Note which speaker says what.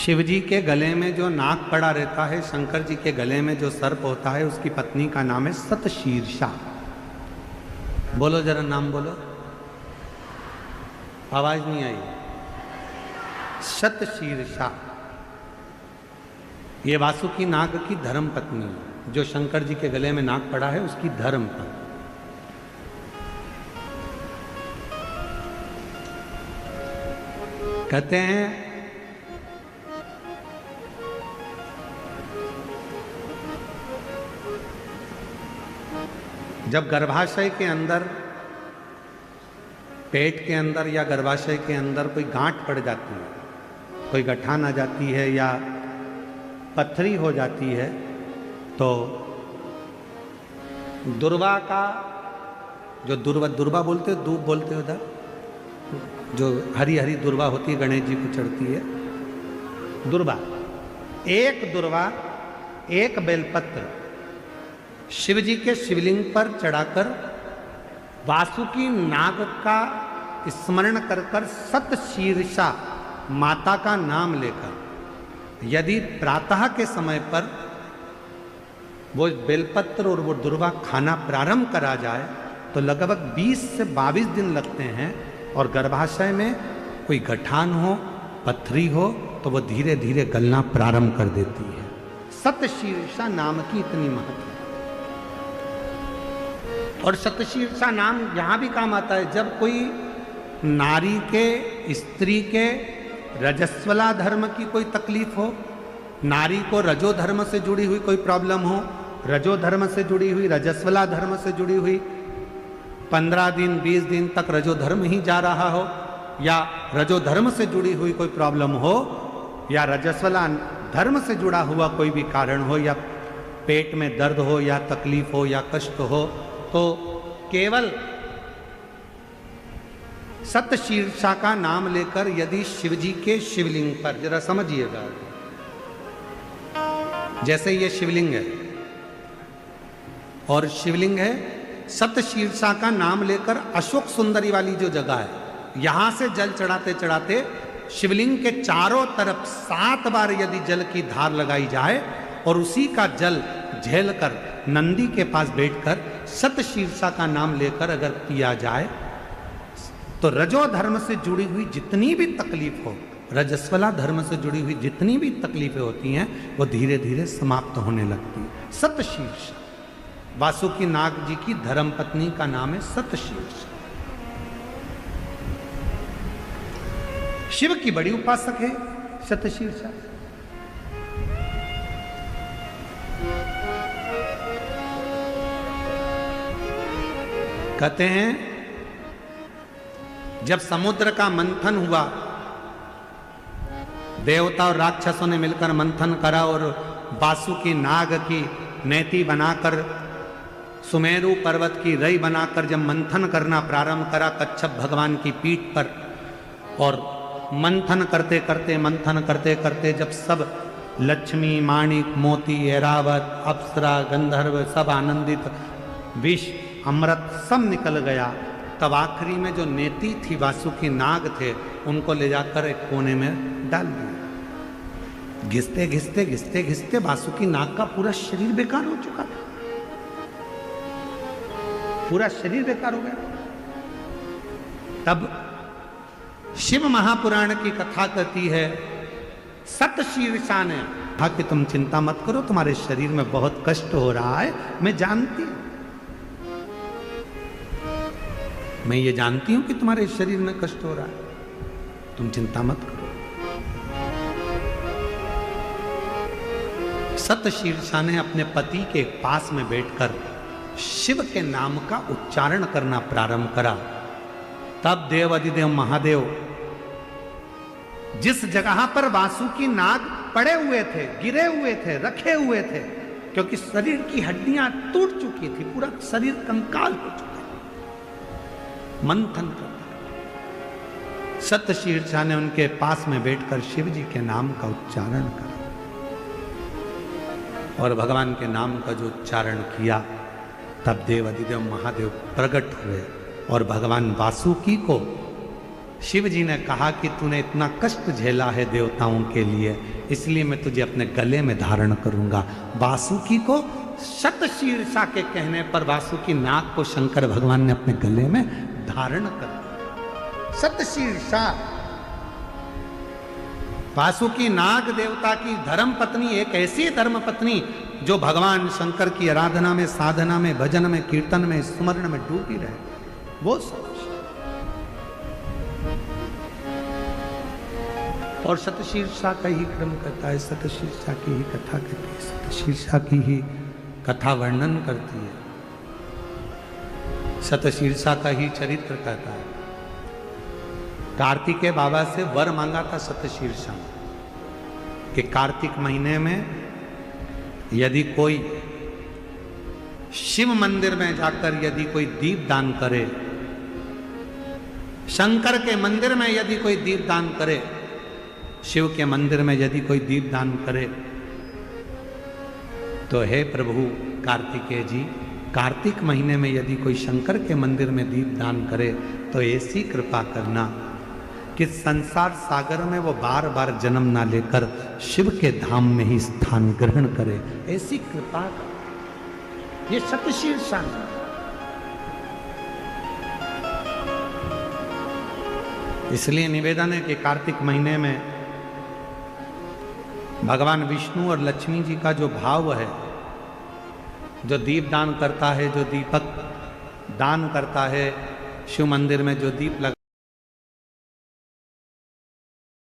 Speaker 1: शिव जी के गले में जो नाग पड़ा रहता है, शंकर जी के गले में जो सर्प होता है, उसकी पत्नी का नाम है सतशीर्षा। बोलो जरा नाम बोलो, आवाज नहीं आई। सतशीर्षा ये वासुकी नाग की धर्म पत्नी है। जो शंकर जी के गले में नाग पड़ा है उसकी धर्म पत्नी। कहते हैं जब गर्भाशय के अंदर, पेट के अंदर या गर्भाशय के अंदर कोई गांठ पड़ जाती है, कोई गठान आ जाती है या पथरी हो जाती है, तो दुर्वा का जो दुर्वा बोलते हो, दूब बोलते हो उधर, जो हरी हरी दुर्वा होती है, गणेश जी को चढ़ती है दुर्वा, एक दुर्वा, एक बेलपत्र शिव जी के शिवलिंग पर चढ़ाकर वासुकी नाग का स्मरण कर कर सतशीर्षा माता का नाम लेकर यदि प्रातः के समय पर वो बेलपत्र और वो दुर्वा खाना प्रारंभ करा जाए तो लगभग 20 से 22 दिन लगते हैं, और गर्भाशय में कोई गठान हो, पथरी हो, तो वो धीरे धीरे गलना प्रारंभ कर देती है। सतशीर्षा नाम की इतनी महत्व। और सतशीर्षा नाम यहां भी काम आता है जब कोई नारी के, स्त्री के रजस्वला धर्म की कोई तकलीफ हो, नारी को रजो धर्म से जुड़ी हुई कोई प्रॉब्लम हो, रजो धर्म से जुड़ी हुई, रजस्वला धर्म से जुड़ी हुई, 15 दिन 20 दिन तक रजो धर्म ही जा रहा हो, या रजो धर्म से जुड़ी हुई कोई प्रॉब्लम हो, या रजस्वला धर्म से जुड़ा हुआ कोई भी कारण हो, या पेट में दर्द हो, या तकलीफ हो, या कष्ट हो, तो केवल सतशीर्षा का नाम लेकर यदि शिवजी के शिवलिंग पर, जरा समझिएगा, जैसे ये शिवलिंग है और शिवलिंग है, सतशीर्षा का नाम लेकर अशोक सुंदरी वाली जो जगह है, यहां से जल चढ़ाते चढ़ाते शिवलिंग के चारों तरफ 7 बार यदि जल की धार लगाई जाए और उसी का जल झेल कर नंदी के पास बैठकर सतशीर्षा का नाम लेकर अगर पिया जाए तो रजो धर्म से जुड़ी हुई जितनी भी तकलीफ हो, रजस्वला धर्म से जुड़ी हुई जितनी भी तकलीफें होती हैं, वो धीरे धीरे समाप्त होने लगती है। सतशीर्षा वासुकी नाग जी की धर्म पत्नी का नाम है सतशीर्षा। शिव की बड़ी उपासक है सतशीर्षा। कहते हैं जब समुद्र का मंथन हुआ, देवता और राक्षसों ने मिलकर मंथन करा और वासुकी नाग की नेति बनाकर, सुमेरु पर्वत की रई बनाकर जब मंथन करना प्रारंभ करा कच्छप भगवान की पीठ पर, और मंथन करते करते जब सब लक्ष्मी, माणिक, मोती, ऐरावत, अप्सरा, गंधर्व सब आनंदित, विष, अमृत सब निकल गया, तब आखिरी में जो नेति थी वासुकी नाग थे, उनको ले जाकर एक कोने में डाल दिया। घिसते घिसते घिसते घिसते वासुकी नाग का पूरा शरीर बेकार हो चुका था, पूरा शरीर बेकार हो गया। तब शिव महापुराण की कथा कहती है, सतशीर्षा ने कहा कि तुम चिंता मत करो, तुम्हारे शरीर में बहुत कष्ट हो रहा है, मैं जानती हूं, मैं ये जानती हूं कि तुम्हारे शरीर में कष्ट हो रहा है, तुम चिंता मत करो। सतशीर्षा ने अपने पति के पास में बैठकर शिव के नाम का उच्चारण करना प्रारंभ करा। तब देव अधिदेव महादेव जिस जगह पर वासुकी नाग पड़े हुए थे, गिरे हुए थे, रखे हुए थे, क्योंकि शरीर की हड्डियां टूट चुकी थी, पूरा शरीर कंकाल हो चुका, मंथन कर, सतशीर्षा ने उनके पास में बैठकर शिव जी के नाम का उच्चारण करा, और भगवान के नाम का जो उच्चारण किया, तब देव अधिदेव महादेव प्रकट हुए और भगवान वासुकी को शिव जी ने कहा कि तूने इतना कष्ट झेला है देवताओं के लिए, इसलिए मैं तुझे अपने गले में धारण करूंगा। वासुकी को शतशीर्षा के कहने पर वासुकी नाग को शंकर भगवान ने अपने गले में धारण कर। शतशीर्षा वासुकी नाग देवता की धर्म पत्नी, एक ऐसी धर्म पत्नी जो भगवान शंकर की आराधना में, साधना में, भजन में, कीर्तन में, स्मरण में डूबी रहे, वो सब। और शतशीर्षा का ही क्रम कहता है, शतशीर्षा की ही कथा कहती है, शतशीर्षा की ही कथा वर्णन करती है, शतशीर्षा का ही चरित्र कहता है। कार्तिकेय बाबा से वर मांगा था शतशीर्षा कि कार्तिक महीने में यदि कोई शिव मंदिर में जाकर यदि कोई दीप दान करे, शंकर के मंदिर में यदि कोई दीप दान करे, शिव के मंदिर में यदि कोई दीप दान करे, तो हे प्रभु कार्तिकेय जी, कार्तिक महीने में यदि कोई शंकर के मंदिर में दीप दान करे तो ऐसी कृपा करना कि संसार सागर में वो बार बार जन्म ना लेकर शिव के धाम में ही स्थान ग्रहण करे, ऐसी कृपा कर। ये शतशीर्षा। इसलिए निवेदन है कि कार्तिक महीने में भगवान विष्णु और लक्ष्मी जी का जो भाव है, जो दीप दान करता है, जो दीपक दान करता है, शिव मंदिर में जो दीप लगा